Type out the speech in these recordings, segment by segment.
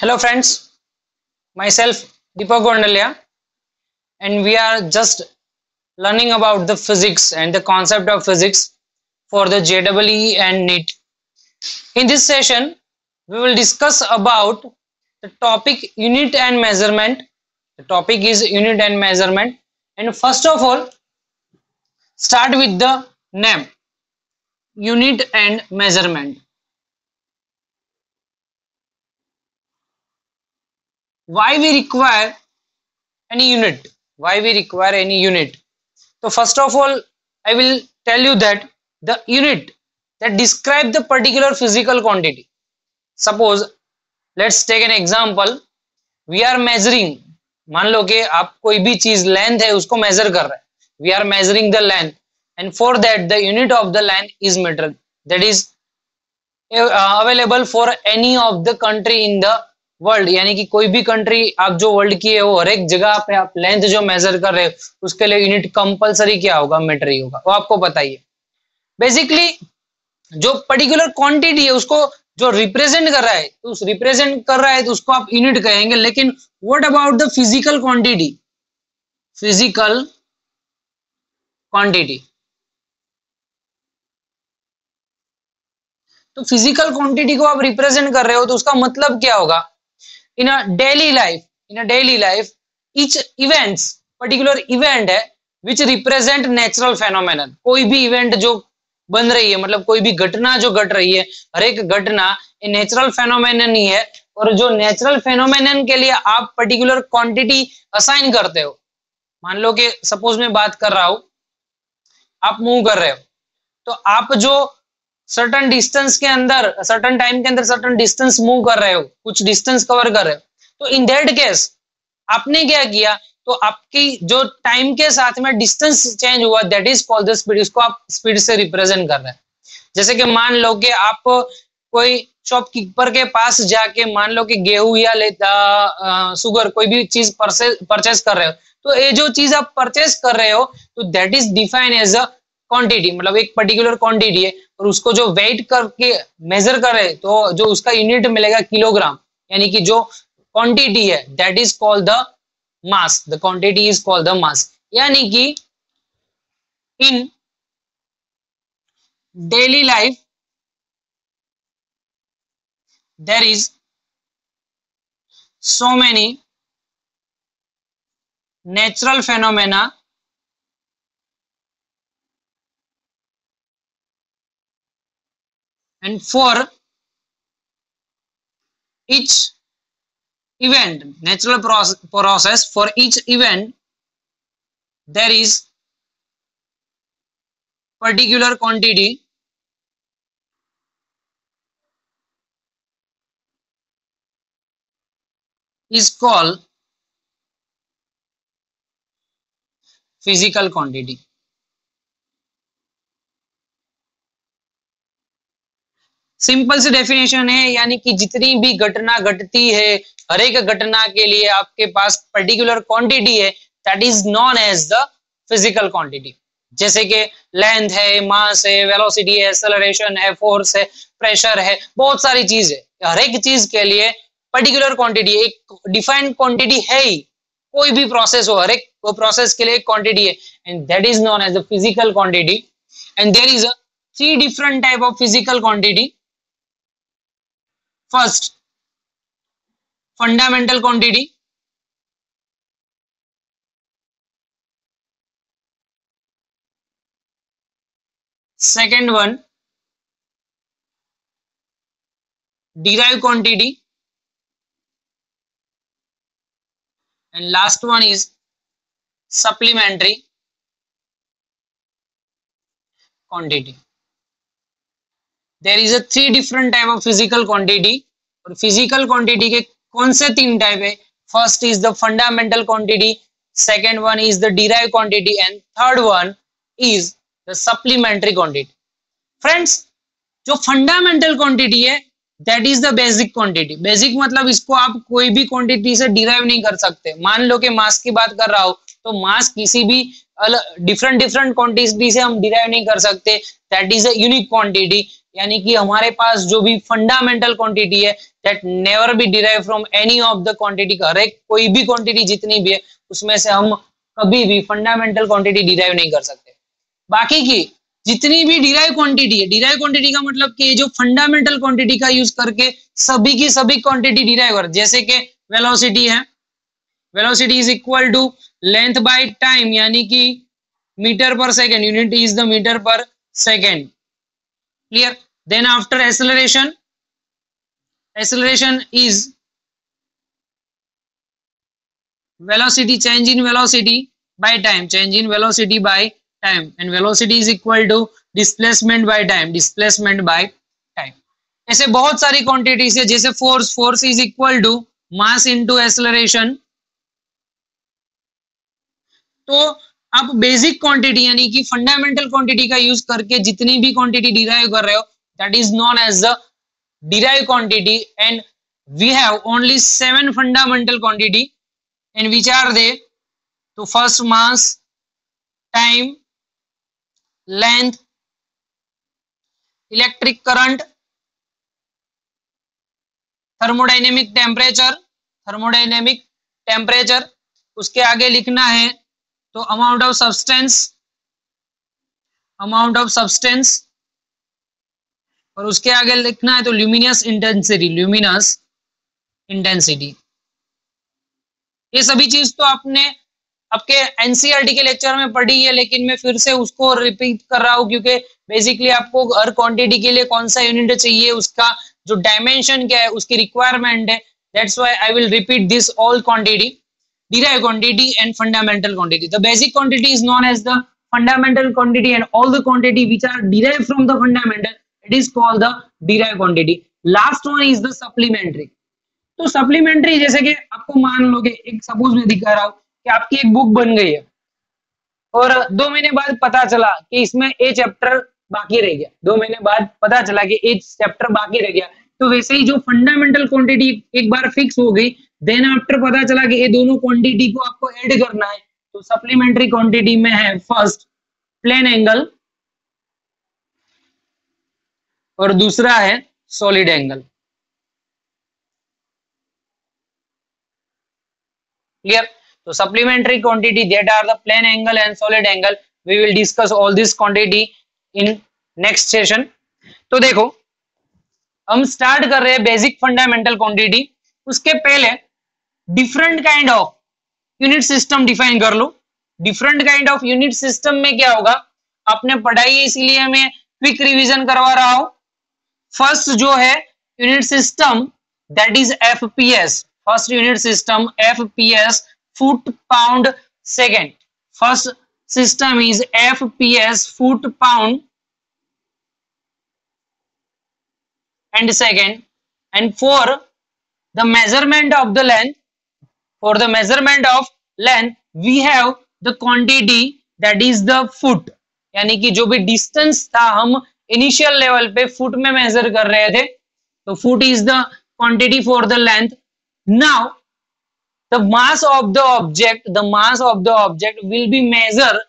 Hello friends, myself Deepak Gondalia, and we are just learning about the physics and the concept of physics for the JEE and NEET. In this session, we will discuss about the topic unit and measurement. The topic is unit and measurement, and first of all, start with the name unit and measurement. Why we require any unit? Why we require any unit? So first of all, I will tell you that the unit that describe the particular physical quantity. Suppose let's take an example. We are measuring. मान लो कि आप कोई भी चीज length है उसको major कर रहे हैं. We are measuring the length, and for that the unit of the length is meter. That is available for any of the country in the world. यानी कि कोई भी कंट्री आप जो वर्ल्ड की है वो हर एक जगह पे आप लेंथ जो मेजर कर रहे हो उसके लिए यूनिट कंपलसरी क्या होगा, मीटर ही होगा. वो आपको पता ही है. बेसिकली जो पर्टिकुलर क्वांटिटी है उसको जो रिप्रेजेंट कर रहा है तो उस रिप्रेजेंट कर रहा है तो उसको आप यूनिट कहेंगे. लेकिन what about the physical quantity? Physical quantity, तो फिजिकल क्वांटिटी को आप रिप्रेजेंट कर रहे हो तो उसका मतलब क्या होगा? in a daily life each events particular event है which represent natural phenomenon. कोई भी इवेंट जो बन रही है, मतलब कोई भी घटना जो घट रही है, हर एक घटना ये नेचुरल फेनोमेनन ही है. और जो नेचुरल फेनोमेनन के लिए आप पर्टिकुलर क्वांटिटी असाइन करते हो. मान लो कि सपोज मैं बात कर रहा हूं, आप मूव कर रहे हो तो आप जो सर्टन डिस्टेंस के अंदर, सर्टन टाइम के अंदर सर्टन डिस्टेंस मूव कर रहे हो, कुछ डिस्टेंस कवर कर रहे हो, तो इन दैट केस आपने क्या किया, तो आपकी जो टाइम के साथ में डिस्टेंस चेंज हुआ that is called the speed. इसको आप स्पीड से रिप्रेजेंट कर रहे हैं. जैसे कि मान लो कि आप कोई शॉपकीपर के पास जाके मान लो कि गेहूं या शुगर कोई भी चीज परचेज कर रहे हो, तो ये जो चीज आप परचेज कर रहे हो तो that is define as a quantity. मतलब एक पर्टिकुलर क्वांटिटी है और उसको जो वेट करके मेजर करे तो जो उसका यूनिट मिलेगा किलोग्राम. यानी कि जो क्वांटिटी है that is called the mass. The quantity is called the mass. यानी कि in daily life there is so many natural phenomena and for each event, natural process, for each event there is particular quantity is called physical quantity. Simple सी definition है. यानी कि जितनी भी घटना घटती है हर एक घटना के लिए आपके पास पर्टिकुलर क्वांटिटी है that is known as the physical quantity. जैसे कि लेंथ है, मास है, वेलोसिटी है, एक्सेलरेशन है, फोर्स है, प्रेशर है, बहुत सारी चीज है. हर एक चीज के लिए पर्टिकुलर क्वांटिटी, एक डिफाइंड क्वांटिटी है ही. कोई भी प्रोसेस हो, हर एक प्रोसेस के लिए एक क्वांटिटी है and that is known as the physical quantity. And there is 3 different type of physical quantity. First, fundamental quantity. Second one, derived quantity. And last one is supplementary quantity. There is a 3 different type of physical quantity. और physical quantity के कौन से 3 type है? First is the fundamental quantity, second one is the derived quantity, and third one is the supplementary quantity. Friends, जो fundamental quantity है that is the basic quantity. Basic मतलब इसको आप कोई भी quantity से derive नहीं कर सकते. मान लो कि मास की बात कर रहा हो तो मास किसी भी डिफरेंट क्वांटिटी से हम डिराइव नहीं कर सकते. That is a unique quantity. यानी कि हमारे पास जो भी फंडामेंटल क्वांटिटी है that never be derive from any of the quantity, correct, कोई भी क्वांटिटी जितनी भी है उसमें से हम कभी भी फंडामेंटल क्वांटिटी डिराइव नहीं कर सकते। बाकी की जितनी भी डिराइव क्वांटिटी है, डिराइव क्वांटिटी का मतलब कि जो फंडामेंटल क्वांटिटी का यूज करके सभी की सभी क्वांटिटी डिराइव कर, जैसे कि वेलोसिटी है, velocity is equal to length by time, यानी कि metre per second, unit is the metre per second, clear. Then after acceleration, acceleration is velocity, change in velocity by time, change in velocity by time, and velocity is equal to displacement by time, displacement by time। ऐसे बहुत सारी quantities है, जैसे force, force is equal to mass into acceleration. तो आप basic quantity यानी कि fundamental quantity का यूज करके जितनी भी क्वांटिटी डिराइव कर रहे हो that is known as the derive quantity, and we have only 7 fundamental quantity and which are they? तो first mass, time, length, electric current, thermodynamic temperature, thermodynamic temperature, उसके आगे लिखना है तो amount of substance, amount of substance, और उसके आगे लिखना है तो luminous intensity, luminous intensity। ये सभी चीज तो आपने आपके एनसीईआरटी के लेक्चर में पढ़ी है, लेकिन मैं फिर से उसको रिपीट कर रहा हूँ क्योंकि बेसिकली आपको हर क्वांटिटी के लिए कौन सा यूनिट चाहिए, उसका जो डायमेंशन क्या है, उसकी रिक्वायरमेंट है। That's why I will repeat this all quantity, derived quantity and fundamental quantity. The basic quantity is known as the fundamental quantity, and all the quantity which are derived from the fundamental, it is called the derived quantity. Last one is the supplementary. तो supplementary जैसे कि आपको मान लोगे, एक suppose मैं दिखा रहा हूँ कि आपकी एक बुक बन गई है और 2 महीने बाद पता चला कि इसमें ए चैप्टर बाकी रह गया, 2 महीने बाद पता चला कि ए चैप्टर बाकी रह गया। तो वैसे ही जो फंडामेंटल क्वांटिटी एक बार फिक्स हो गई, देन आफ्टर पता चला कि ये दोनों क्वांटिटी को आपको ऐड करना है, तो सप्लीमेंट्री क्वांटिटी में है फर्स्ट प्लेन एंगल और दूसरा है सॉलिड एंगल, क्लियर। तो supplementary quantity that are the plane angle and solid angle, we will discuss all this quantity in next session. तो देखो हम स्टार्ट कर रहे हैं बेसिक फंडामेंटल क्वांटिटी, उसके पहले different kind of unit system define कर लो। Different kind of unit system में क्या होगा आपने पढ़ाई है, इसीलिए मैं क्विक रिवीजन करवा रहा हूं। फर्स्ट जो है unit system that is FPS, first unit system FPS, foot pound second. First system is FPS, foot pound and second, and for the measurement of the length, for the measurement of length we have the quantity that is the foot, यानी कि जो भी distance था हम initial level पे foot में major कर रहे थे, तो foot is the quantity for the length. Now the mass of the object, the mass of the object will be measured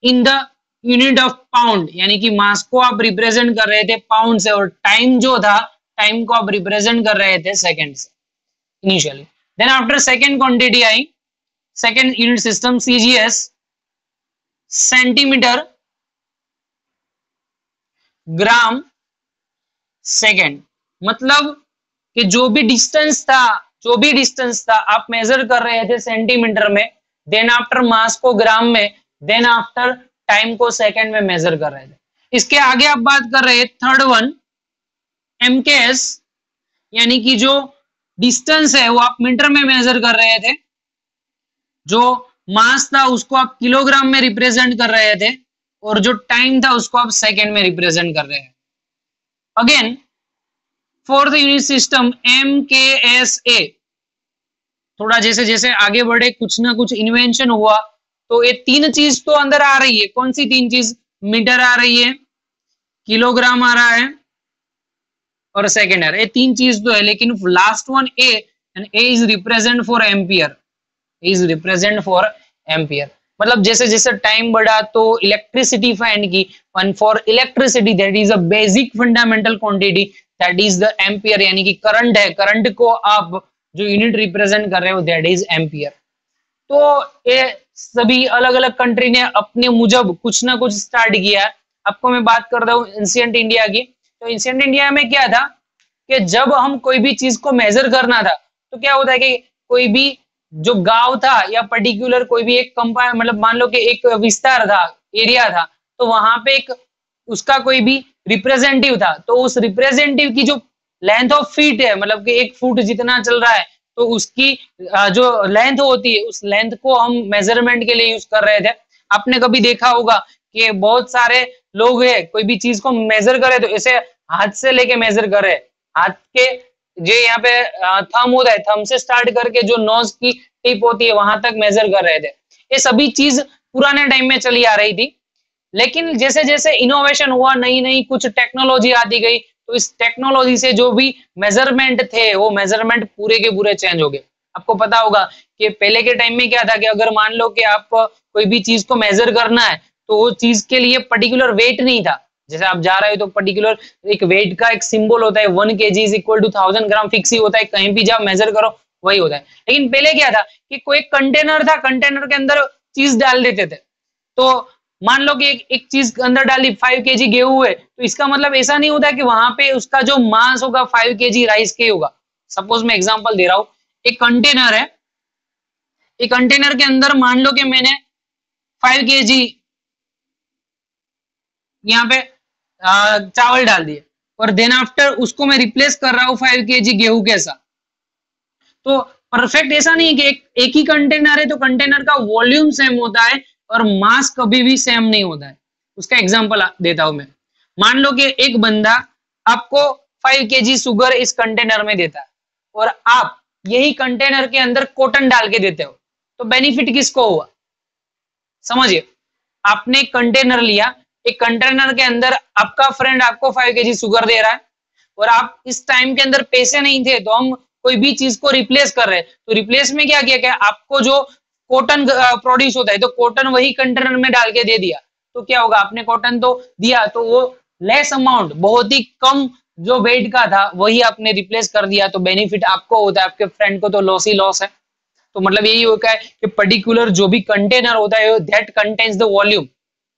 in the unit of pound, यानी कि मास को आप रिप्रेजेंट कर रहे थे पाउंड से, और टाइम जो था टाइम को आप रिप्रेजेंट कर रहे थे सेकंड से initially. Then after second quantity आई, second unit system CGS, centimetre gram second. मतलब कि जो भी डिस्टेंस था आप मेजर कर रहे थे सेंटीमीटर में, देन आफ्टर मास को ग्राम में, देन आफ्टर टाइम को सेकंड में मेजर कर रहे थे। इसके आगे आप बात कर रहे हैं थर्ड वन एमकेएस, यानी कि जो डिस्टेंस है वो आप मीटर में मेजर कर रहे थे, जो मास था उसको आप किलोग्राम में रिप्रेजेंट कर रहे थे, और जो टाइम था उसको आप सेकंड में रिप्रेजेंट कर रहे हैं। अगेन फोर्थ यूनिट सिस्टम एमकेएसए, थोड़ा जैसे जैसे आगे बढ़े कुछ ना कुछ इन्वेंशन हुआ, तो ये 3 चीज तो अंदर आ रही है। कौन सी 3 चीज? मीटर आ रही है, किलोग्राम आ रहा है और सेकेंड आ रहा है। ये 3 चीज तो है, लेकिन last one A, and A is represent for ampere, is represent for ampere. मतलब जैसे जैसे टाइम बढ़ा तो इलेक्ट्रिसिटी फाइंड की, one for electricity that is a basic fundamental quantity that is the ampere, यानी कि करंट है, करंट को आप जो यूनिट रिप्रेजेंट कर रहे हो दैट इज एम्पियर। तो ये सभी अलग अलग कंट्री ने अपने मुजब कुछ ना कुछ स्टार्ट किया है। आपको मैं बात कर रहा हूँ एंशिएंट इंडिया की। तो एंशिएंट इंडिया में क्या था कि जब हम कोई भी चीज को मेजर करना था तो क्या होता है कि कोई भी जो गांव था या पर्टिकुलर कोई भी एक कंपाउंड, मतलब मान लो कि एक विस्तार था, एरिया था, तो वहां पे एक उसका कोई भी रिप्रेजेंटेटिव था, तो उस रिप्रेजेंटेटिव की जो लेंथ ऑफ फीट है, मतलब कि 1 फुट जितना चल रहा है, तो उसकी जो लेंथ होती है उस लेंथ को हम मेजरमेंट के लिए यूज कर रहे थे। आपने कभी देखा होगा कि बहुत सारे लोग है कोई भी चीज को मेजर करे तो ऐसे हाथ से लेके मेजर करे, हाथ के जो यहाँ पे थंब होता है, थंब से स्टार्ट करके जो नोज की टिप होती है वहां तक मेजर कर रहे थे। ये सभी चीज पुराने टाइम में चली आ रही थी, लेकिन जैसे जैसे इनोवेशन हुआ, नई नई कुछ टेक्नोलॉजी आती गई, तो इस टेक्नोलॉजी से जो भी मेजरमेंट थे वो मेजरमेंट पूरे के पूरे चेंज हो गए। आपको पता होगा कि पहले के टाइम में क्या था कि अगर मान लो कि आप कोई भी चीज को मेजर करना है तो वो चीज के लिए पर्टिकुलर वेट नहीं था। जैसे आप जा रहे हो तो पर्टिकुलर एक वेट का एक सिंबल होता है, 1 kg is equal to 1000 gram fix ही होता है, कहीं भी जाओ मेजर करो वही होता है। लेकिन पहले क्या था कि कोई कंटेनर था, कंटेनर के अंदर चीज डाल देते थे, तो मान लो कि एक चीज अंदर डाली 5 kg गेहूं है, तो इसका मतलब ऐसा नहीं होता कि वहां पे उसका जो मास होगा 5 kg राइस के होगा। सपोज मैं एग्जांपल दे रहा हूं, एक कंटेनर है, एक कंटेनर के अंदर मान लो कि मैंने 5 kg यहाँ पे चावल डाल दिए और देन आफ्टर उसको मैं रिप्लेस कर रहा हूँ 5 kg गेहूं के साथ। तो परफेक्ट ऐसा नहीं है कि एक ही कंटेनर है तो कंटेनर का वॉल्यूम सेम होता है और मास कभी भी सेम नहीं होता है। उसका एग्जांपल देता हूं मैं। मान लो कि एक बंदा आपको 5 kg शुगर इस कंटेनर में देता है और आप यही कंटेनर के अंदर कॉटन डाल के देते हो, तो बेनिफिट किसको हुआ? समझिए, आपने कंटेनर लिया, एक कंटेनर के अंदर आपका फ्रेंड आपको 5 kg शुगर दे रहा है और आप इस टाइम के अंदर पैसे नहीं थे तो हम कोई भी चीज को रिप्लेस कर रहे हैं, तो रिप्लेस में क्या किया क्या आपको जो कॉटन प्रोड्यूस होता है तो कॉटन वही कंटेनर में डाल के दे दिया, तो क्या होगा? आपने कॉटन तो दिया तो वो लेस अमाउंट, बहुत ही कम जो वेट का था वही आपने रिप्लेस कर दिया, तो बेनिफिट आपको होता है, आपके फ्रेंड को तो लॉस ही लॉस है। तो मतलब यही होता है कि पर्टिकुलर जो भी कंटेनर होता है that contains the volume,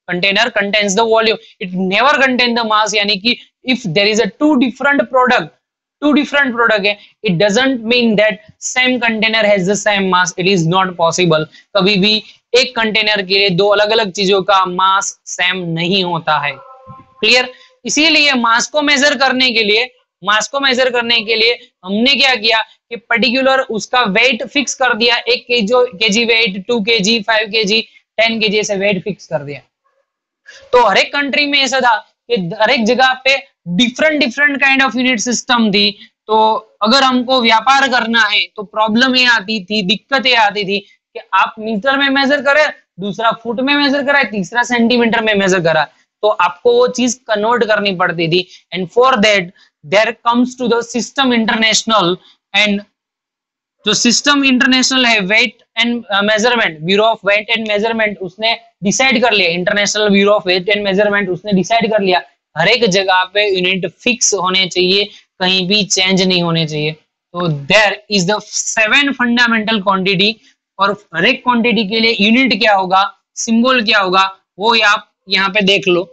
container contains the volume, it never contain the mass. यानी कि if there is a two different product है, it doesn't mean that same container has the same mass, it is not possible. कभी भी एक container के लिए दो अलग अलग चीजों का मास सेम नहीं होता है। क्लियर? इसीलिए मास को मेजर करने के लिए हमने क्या किया कि पर्टिकुलर उसका वेट फिक्स कर दिया, 1 kg weight, 2 kg, 5 kg, 10 kg ऐसे वेट फिक्स कर दिया। तो हर एक कंट्री में ऐसा था कि हर एक जगह पे different kind of unit system थी। तो अगर हमको व्यापार करना है तो प्रॉब्लम ये आती थी, दिक्कतें आती थी कि आप मीटर में मेजर करें, दूसरा फुट में मेजर करा, तीसरा सेंटीमीटर में मेजर करा, तो आपको वो चीज कन्वर्ट करनी पड़ती थी। And for that there comes to the system international, and जो सिस्टम इंटरनेशनल है weight and measurement, bureau of weight and measurement, उसने डिसाइड कर लिया, international bureau of weight and measurement उसने डिसाइड कर लिया हर एक जगह पे यूनिट फिक्स होने चाहिए, कहीं भी चेंज नहीं होने चाहिए। तो there is the 7 fundamental quantity, और हर एक क्वांटिटी के लिए यूनिट क्या होगा, सिंबल क्या होगा, वो आप यहाँ पे देख लो।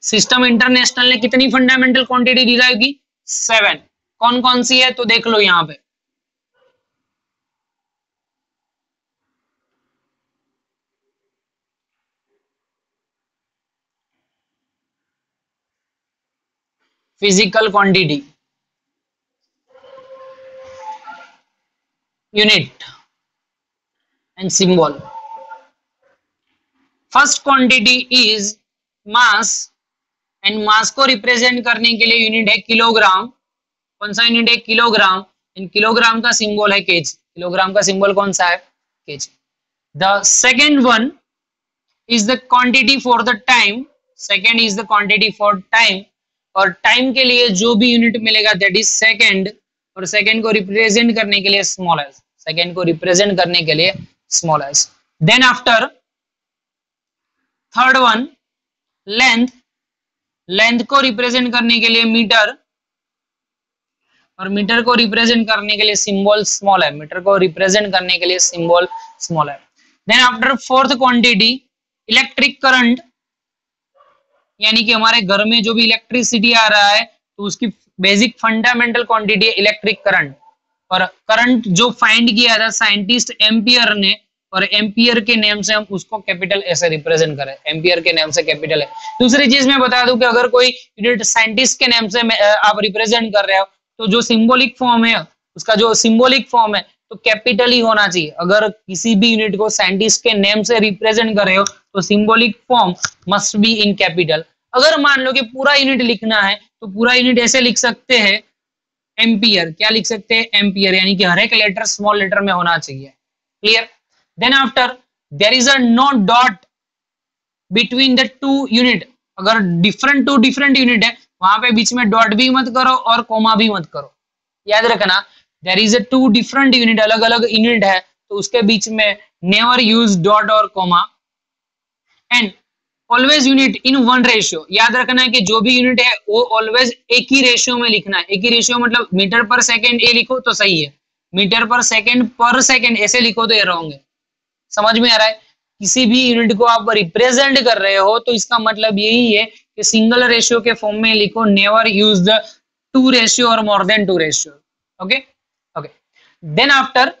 सिस्टम इंटरनेशनल ने कितनी फंडामेंटल क्वांटिटी डिराइव की? 7। कौन कौन सी है तो देख लो यहाँ पे। Physical quantity, unit and symbol. First quantity is mass, and mass को रिप्रेजेंट करने के लिए यूनिट है किलोग्राम। कौन सा यूनिट है? किलोग्राम। इन किलोग्राम का सिंबल है केजी। किलोग्राम का सिंबल कौन सा है? Kg. The second one is the quantity for the time. Second is the quantity for time, और टाइम के लिए जो भी यूनिट मिलेगा दैट इज सेकेंड, और सेकेंड को रिप्रेजेंट करने के लिए स्मॉल एस। सेकेंड को रिप्रेजेंट करने के लिए small s. Then after third one length, length को रिप्रेजेंट करने के लिए मीटर, और मीटर को रिप्रेजेंट करने के लिए सिंबल स्मॉल है, मीटर को रिप्रेजेंट करने के लिए सिंबल स्मॉल है। Then after fourth quantity electric current, यानी कि हमारे घर में जो भी इलेक्ट्रिसिटी आ रहा है तो उसकी बेसिक फंडामेंटल क्वांटिटी है इलेक्ट्रिक करंट, और करंट जो फाइंड किया था साइंटिस्ट एम्पियर ने, और एम्पियर के नेम से हम उसको कैपिटल ऐसे रिप्रेजेंट करें, एम्पियर के नेम से कैपिटल है। दूसरी चीज मैं बता दूं कि अगर कोई यूनिट साइंटिस्ट के नेम से आप रिप्रेजेंट कर रहे हो तो जो सिंबॉलिक फॉर्म है उसका, जो सिंबॉलिक फॉर्म है तो कैपिटल ही होना चाहिए। अगर किसी भी यूनिट को साइंटिस्ट के नेम से रिप्रेजेंट कर रहे हो तो symbolic form must be in capital. अगर मान लो कि पूरा यूनिट लिखना है तो पूरा यूनिट ऐसे लिख सकते हैं एम्पियर, क्या लिख सकते हैं एम्पियर, यानी कि हर एक लेटर स्मॉल लेटर में होना चाहिए। Clear? Then after there is a no dot between the two unit, अगर डिफरेंट टू डिफरेंट यूनिट है वहां पे बीच में डॉट भी मत करो और कोमा भी मत करो, याद रखना। There is a two different unit, अलग अलग यूनिट है तो उसके बीच में नेवर यूज डॉट और comma. And always unit in one ratio, याद रखना है कि जो भी यूनिट है वो ऑलवेज एक ही रेशियो में लिखना है। एक ही रेशियो मतलब मीटर पर सेकेंड ए लिखो तो सही है, मीटर पर सेकेंड ऐसे लिखो तो ये रॉन्ग है। समझ में आ रहा है? किसी भी यूनिट को आप रिप्रेजेंट कर रहे हो तो इसका मतलब यही है कि सिंगल रेशियो के फॉर्म में लिखो, never use the two ratio और more than two ratio. Okay okay. Then after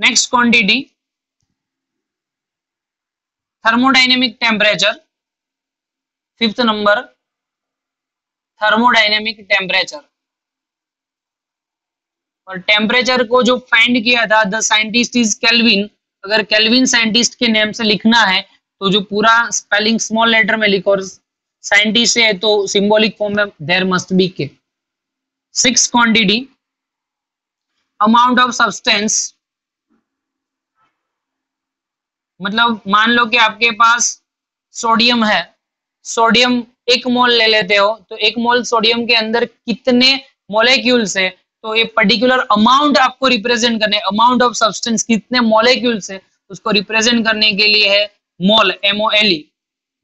next quantity thermodynamic temperature, fifth number thermodynamic temperature. और टेम्परेचर को जो फाइंड किया था द साइंटिस्ट इज केल्विन, अगर केल्विन साइंटिस्ट के नेम से लिखना है तो जो पूरा स्पेलिंग स्मॉल लेटर में लिखो, और साइंटिस्ट है तो सिंबॉलिक फॉर्म में देयर मस्ट बी के। Six quantity amount of substance, मतलब मान लो कि आपके पास सोडियम है, सोडियम एक मोल ले लेते हो तो एक मोल सोडियम के अंदर कितने मोलेक्यूल्स है, तो ये पर्टिकुलर अमाउंट आपको रिप्रेजेंट करने, अमाउंट ऑफ सब्सटेंस कितने मोलेक्यूल्स है उसको रिप्रेजेंट करने के लिए है मोल, MOLE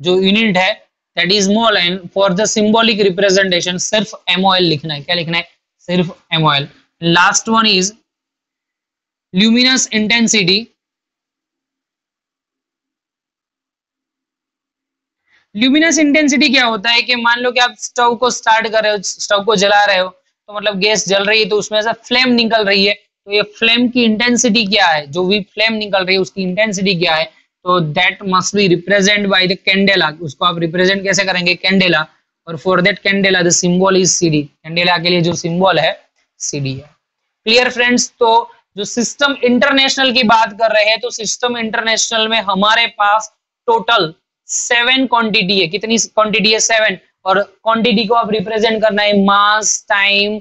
जो यूनिट है that is mole. And for the symbolic representation सिर्फ MOL लिखना है, क्या लिखना है? सिर्फ MOL। Last one is luminous intensity. Luminous intensity क्या होता है कि मान लो कि आप स्टोव को स्टार्ट कर रहे हो, स्टोव को जला रहे हो तो मतलब गैस जल रही है तो उसमें से फ्लेम निकल रही है, तो ये फ्लेम की इंटेंसिटी क्या है, जो भी फ्लेम निकल रही है उसकी इंटेंसिटी क्या है, तो that must be represent by the candela. उसको आप रिप्रेजेंट कैसे करेंगे? कैंडेला। और for that candela the symbol is CD, candela के लिए जो सिंबल है CD है। Clear friends? तो जो सिस्टम इंटरनेशनल की बात कर रहे हैं तो सिस्टम इंटरनेशनल में हमारे पास टोटल 7 क्वांटिटी है। कितनी क्वांटिटी है? 7। और क्वांटिटी को आप रिप्रेजेंट करना है mass, time,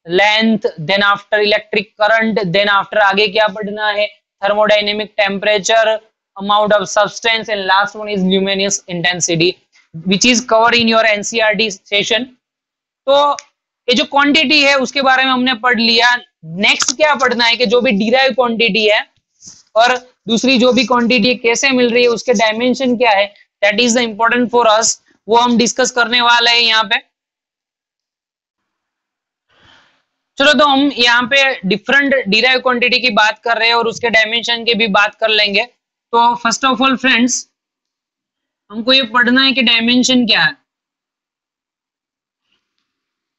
length, then after electric current, then after आगे क्या पढ़ना है? Thermodynamic temperature, amount of substance, and last one is luminous intensity which is covered in your NCERT session. तो ये जो क्वांटिटी है उसके बारे में हमने पढ़ लिया। नेक्स्ट क्या पढ़ना है कि जो भी डिराइव क्वांटिटी है और दूसरी जो भी क्वांटिटी कैसे मिल रही है, उसके डायमेंशन क्या है, that is the important for us, वो हम डिस्कस करने वाले हैं यहाँ पे। चलो तो हम यहाँ पे डिफरेंट डिराइव क्वांटिटी की बात कर रहे हैं और उसके डायमेंशन की भी बात कर लेंगे। तो फर्स्ट ऑफ ऑल फ्रेंड्स हमको ये पढ़ना है कि डायमेंशन क्या है।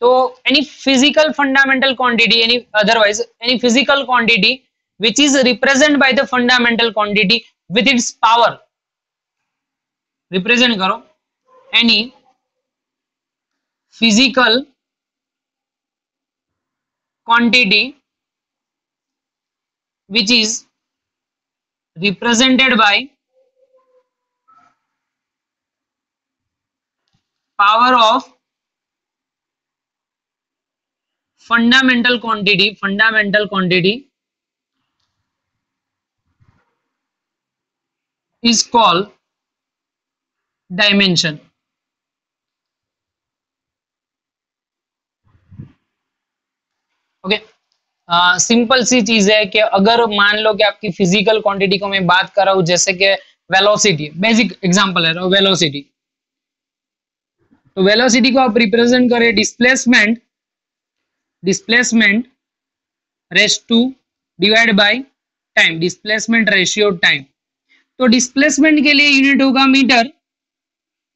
तो any physical fundamental quantity, any otherwise any physical quantity which is represented by the fundamental quantity with its power, represent करो any physical quantity which is represented by power of fundamental quantity is called dimension। Okay simple सी चीज है कि अगर मान लो कि आपकी physical quantity को मैं बात कर रहा हूं, जैसे कि वेलोसिटी, बेसिक एग्जांपल है वेलोसिटी, तो वेलोसिटी को आप रिप्रेजेंट करें displacement raise to divide by time, displacement ratio time. तो डिस्प्लेसमेंट के लिए यूनिट होगा मीटर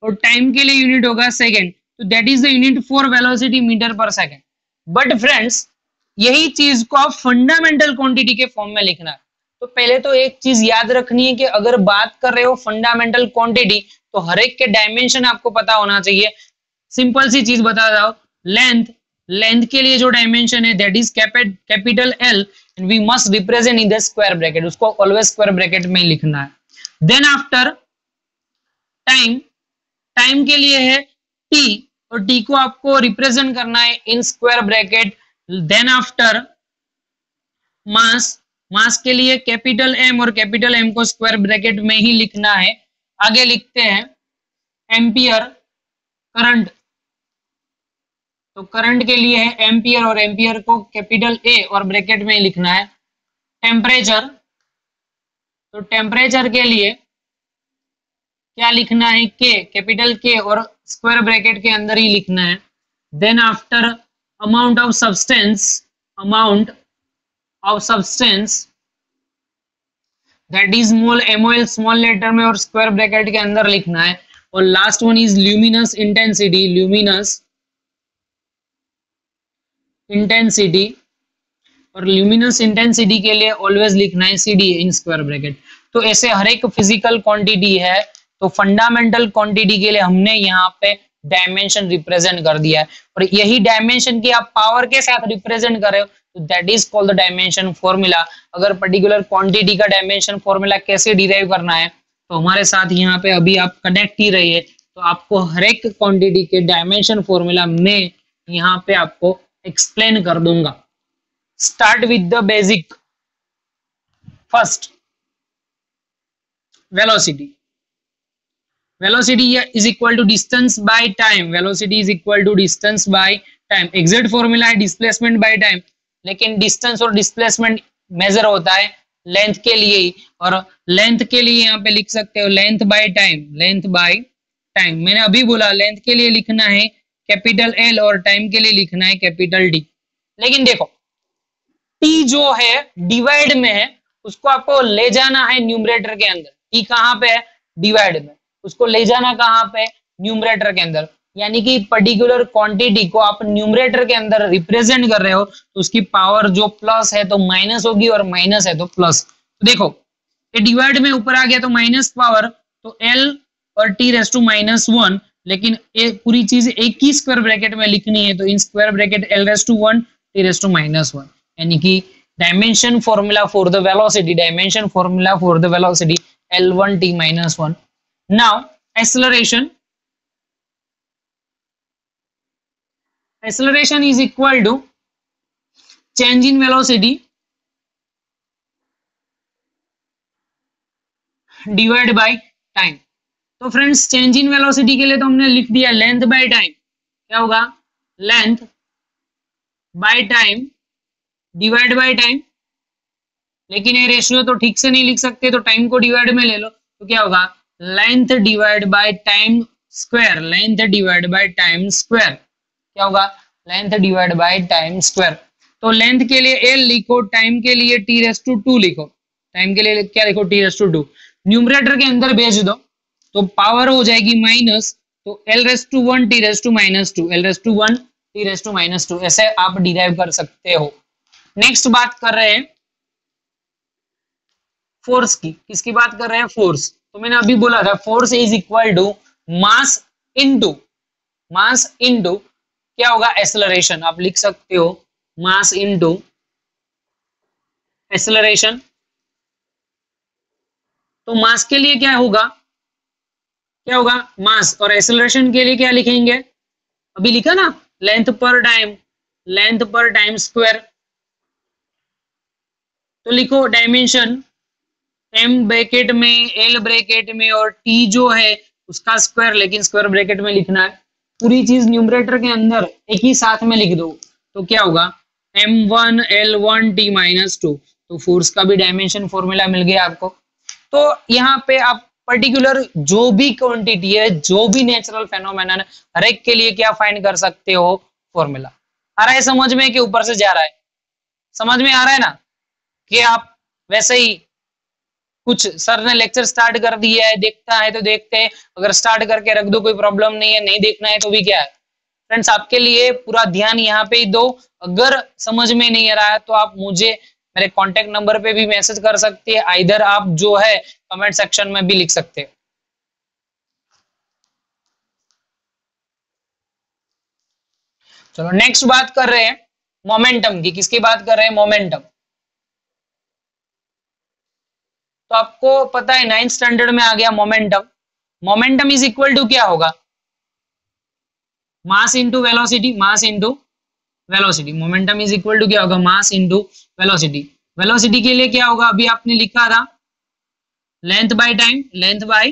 और टाइम के लिए यूनिट होगा सेकेंड, तो that is the unit for velocity metre per second. But friends यही चीज को आप फंडामेंटल क्वांटिटी के फॉर्म में लिखना है। तो पहले तो एक चीज याद रखनी है कि अगर बात कर रहे हो फंडामेंटल क्वांटिटी तो हर एक के डायमेंशन आपको पता होना चाहिए। सिंपल सी चीज बता रहा हूं, लेंथ के लिए जो डायमेंशन है that is capital L and we must represent in the square bracket, उसको ऑलवेज स्क्वायर ब्रैकेट में लिखना है। देन आफ्टर टाइम के लिए है टी और टी को आपको रिप्रेजेंट करना है in square bracket. Then after mass के लिए कैपिटल एम और कैपिटल एम को स्क्वायर ब्रैकेट में ही लिखना है। आगे लिखते हैं एम्पियर, करंट, तो करंट के लिए है एम्पियर और एम्पियर को कैपिटल ए और ब्रैकेट में ही लिखना है। टेम्परेचर, तो टेम्परेचर के लिए क्या लिखना है, के, कैपिटल के और स्क्वायर ब्रैकेट के अंदर ही लिखना है। Then after amount of substance that is small m o l small letter में और स्क्वायर ब्रैकेट के अंदर लिखना है। और last one is luminous intensity और ल्यूमिनस इंटेंसिटी के लिए ऑलवेज लिखना है CD इन स्क्वायर ब्रैकेट। तो ऐसे हर एक फिजिकल क्वांटिटी है, तो फंडामेंटल क्वांटिटी के लिए हमने यहाँ पे डायमेंशन रिप्रेजेंट कर दिया है और यही डायमेंशन की आप पावर के साथ रिप्रेजेंट कर रहे हो तो that is called the dimension formula. अगर पर्टिकुलर क्वांटिटी का डायमेंशन फॉर्मूला कैसे डिराइव करना है तो हमारे साथ यहाँ पे अभी आप कनेक्ट ही रहिए, तो आपको हर एक क्वांटिटी के डायमेंशन फॉर्मूला में यहाँ पे आपको एक्सप्लेन कर दूंगा। Start with the basic. First velocity is equal to distance by time, velocity is equal to distance by time। Exact formula है डिस्प्लेसमेंट बाय टाइम, लेकिन डिस्टेंस और डिस्प्लेसमेंट मेजर होता है लेंथ के लिए ही, और लेंथ के लिए यहाँ पे लिख सकते हो लेंथ बाय टाइम। मैंने अभी बोला लेंथ के लिए लिखना है कैपिटल एल और टाइम के लिए लिखना है कैपिटल डी। लेकिन देखो टी जो है डिवाइड में है, उसको आपको ले जाना है न्यूमरेटर के अंदर। टी कहाँ पे है, डिवाइड में, उसको ले जाना कहाँ पे, न्यूमरेटर के अंदर। यानी कि पर्टिकुलर क्वांटिटी को आप न्यूमरेटर के अंदर रिप्रेजेंट कर रहे हो तो उसकी पावर जो प्लस है तो माइनस होगी और माइनस है तो प्लस। तो देखो ये डिवाइड में ऊपर आ गया तो माइनस पावर, तो एल और टी रेस टू -1, लेकिन ये पूरी चीज एक ही स्क्वायर ब्रैकेट में लिखनी है तो in square bracket L raise to 1 T raise to -1। यानी कि dimension formula for the velocity, L1 t -1। Now acceleration is equal to change in velocity divided by time। तो फ्रेंड्स चेंज इन वेलोसिटी के लिए तो हमने लिख दिया length by time, क्या होगा length by time divide by time. लेकिन ये रेशियो तो ठीक से नहीं लिख सकते तो टाइम को डिवाइड में ले लो, तो क्या होगा length divide by time square, क्या होगा length divide by time square. तो लेंथ के लिए एल लिखो, टाइम के लिए टी रेस टू 2 लिखो, टाइम के लिए क्या लिखो टी रेस टू 2, न्यूमरेटर के अंदर भेज दो तो पावर हो जाएगी माइनस, तो L raise to 1 T raise to -2, L raise to 1 T raise to -2, ऐसे आप डिराइव कर सकते हो। नेक्स्ट बात कर रहे हैं फोर्स की। किसकी बात कर रहे हैं, फोर्स। तो मैंने अभी बोला था force is equal to mass into क्या होगा एक्सेलरेशन। आप लिख सकते हो मास इनटू एक्सेलरेशन। तो मास के लिए क्या होगा मास, और एक्सेलरेशन के लिए क्या लिखेंगे, अभी लिखा ना लेंथ पर टाइम स्क्वायर। तो लिखो डायमेंशन एम ब्रैकेट में, एल ब्रैकेट में, और टी जो है उसका स्क्वायर, लेकिन स्क्वायर ब्रैकेट में लिखना है। पूरी चीज न्यूमरेटर के अंदर एक ही साथ में लिख दो तो क्या होगा m1l1t-2, तो फोर्स का भी डायमेंशन फॉर्मूला मिल गया आपको। तो यहाँ पे आप पर्टिकुलर जो भी क्वांटिटी है, जो भी नेचुरल फेनोमेनन है, हर एक के लिए क्या फाइंड कर सकते हो, फॉर्मूला। आ रहा है समझ में कि ऊपर से जा रहा है? समझ में आ रहा है ना कि आप वैसे ही कुछ सर ने लेक्चर स्टार्ट कर दिया है, देखता है तो देखते हैं, अगर स्टार्ट करके रख दो कोई प्रॉब्लम नहीं है, नहीं देखना है तो भी क्या है फ्रेंड्स, आपके लिए पूरा ध्यान यहाँ पे ही दो। अगर समझ में नहीं आ रहा है तो आप मुझे मेरे कांटेक्ट नंबर पे भी मैसेज कर सकते हैं, आइदर आप जो है कमेंट सेक्शन में भी लिख सकते हैं। चलो नेक्स्ट बात कर रहे हैं मोमेंटम की। किसकी बात कर रहे हैं? मोमेंटम। तो आपको पता है 9th स्टैंडर्ड में आ गया momentum. Momentum is equal to क्या होगा? Mass into velocity, mass into velocity. Momentum is equal to क्या होगा? Mass into velocity. वेलोसिटी के लिए क्या होगा? अभी आपने लिखा था length by time, length by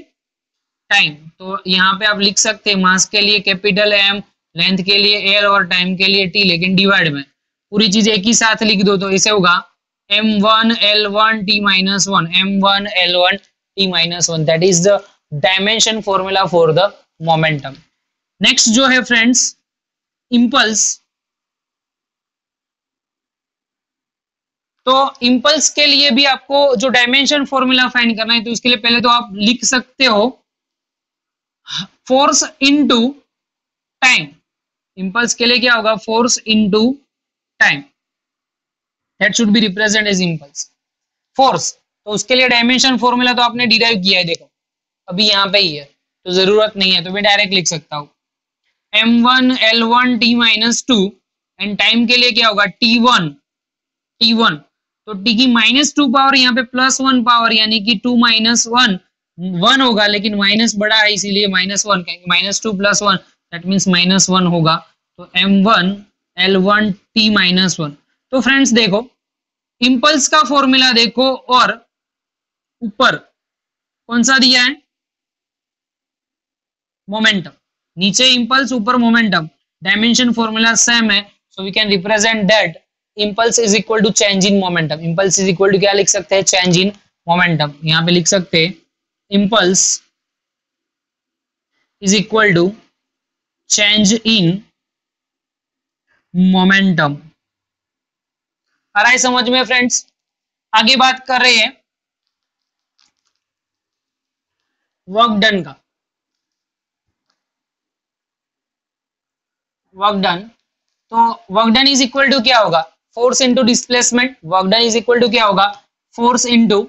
time. तो यहाँ पे आप लिख सकते हैं मास के लिए कैपिटल एम, लेंथ के लिए एल और टाइम के लिए टी, लेकिन डिवाइड में पूरी चीज एक ही साथ लिख दो तो ऐसे होगा m1l1t-1, m1l1t-1, that is the dimension formula for the momentum. Next जो है फ्रेंड्स इंपल्स। तो इंपल्स के लिए भी आपको जो डायमेंशन फॉर्मूला फाइंड करना है, तो इसके लिए पहले तो आप लिख सकते हो फोर्स इनटू टाइम। इंपल्स के लिए क्या होगा? Force into time, that should be represent as impulse force. तो उसके लिए डायमेंशन फॉर्मूला तो आपने डिराइव किया है, देखो अभी यहाँ पे ही है तो जरूरत नहीं है, तो मैं डायरेक्ट लिख सकता हूँ m1l1t-2 एंड टाइम के लिए क्या होगा? t1, तो t की -2 पावर यहाँ पे +1 पावर, यानी कि 2 - 1 1 होगा, लेकिन माइनस बड़ा है इसीलिए -1, -2 + 1 दैट मींस -1 होगा। तो m1l1t-1। तो फ्रेंड्स देखो इंपल्स का फॉर्मूला देखो, और ऊपर कौन सा दिया है? मोमेंटम। नीचे इंपल्स, ऊपर मोमेंटम, डायमेंशन फॉर्मूला सेम है, so we can represent that impulse is equal to change in momentum. Impulse is equal to क्या लिख सकते हैं? Change in momentum. यहां पे लिख सकते हैं impulse is equal to change in momentum. आ रहा है समझ में फ्रेंड्स? आगे बात कर रहे हैं वर्क डन का। वर्क डन, तो work done is equal to क्या होगा? Force into displacement. Work done is equal to क्या होगा? Force into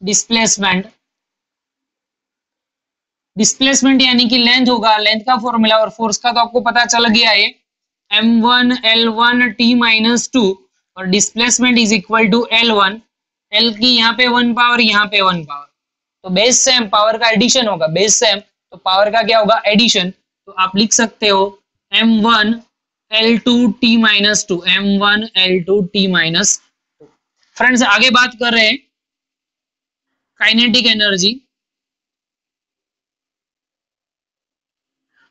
displacement. डिस्प्लेसमेंट यानी कि लेंथ होगा, लेंथ का फॉर्मूला, और फोर्स का तो आपको पता चल गया है m1l1t-2, और displacement is equal to l1, l की यहाँ पे 1 पावर, यहाँ पे 1 पावर, तो बेस सेम, पावर का एडिशन होगा, बेस सेम तो पावर का क्या होगा? एडिशन। तो आप लिख सकते हो m1l2t-2, m1l2t-2। फ्रेंड्स आगे बात कर रहे हैं काइनेटिक एनर्जी।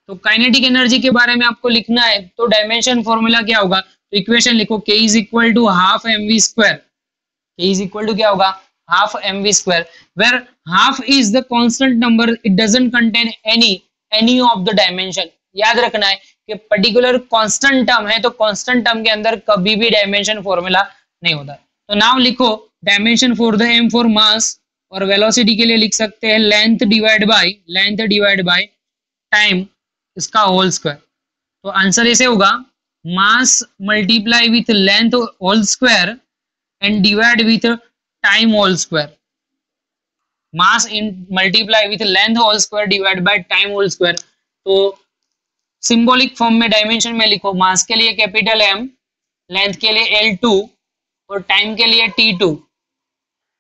तो काइनेटिक एनर्जी के बारे में आपको लिखना है, तो डायमेंशन फॉर्मूला क्या होगा? तो इक्वेशन लिखो k is equal to half mv²। k is equal to क्या होगा? Half mv², where half is the constant number, it doesn't contain any of the dimension. याद रखना है कि पर्टिकुलर कांस्टेंट टर्म है, तो कांस्टेंट टर्म के अंदर कभी भी डायमेंशन फॉर्मूला नहीं होता। तो नाउ लिखो dimension for the m for mass, और वेलोसिटी के लिए लिख सकते हैं लेंथ डिवाइड बाय टाइम, इसका होल स्क्वायर। तो आंसर ऐसे होगा mass multiply with length whole square and divide with time whole square. Mass in multiply with length whole square divide by time whole square. तो symbolic form में dimension में लिखो, मास के लिए कैपिटल M, लेंथ के लिए L2 और time के लिए T2।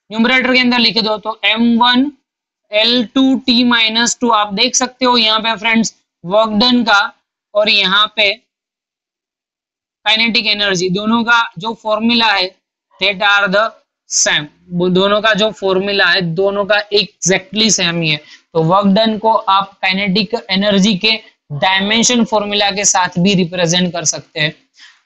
न्यूमरेटर के अंदर लिख दो, तो m1l2t-2। आप देख सकते हो यहाँ पे फ्रेंड्स वर्क डन का और यहाँ पे काइनेटिक एनर्जी, दोनों का जो फॉर्मूला है दैट आर द सेम। दोनों का जो फॉर्मूला है दोनों का एग्जैक्टली सेम ही है। तो वर्क डन को आप काइनेटिक एनर्जी के डायमेंशन फॉर्मूला के साथ भी रिप्रेजेंट कर सकते हैं।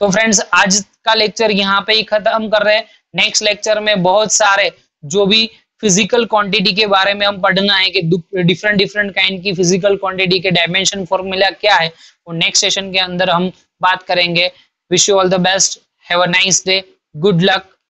तो फ्रेंड्स आज का लेक्चर यहाँ पे ही खत्म कर रहे हैं। नेक्स्ट लेक्चर में बहुत सारे जो भी फिजिकल क्वांटिटी के बारे में हम पढ़ना है कि डिफरेंट डिफरेंट काइंड की फिजिकल क्वांटिटी के डायमेंशन फॉर्मूला क्या है, वो नेक्स्ट सेशन के अंदर हम बात करेंगे। Wish you all the best, have a nice day, good luck.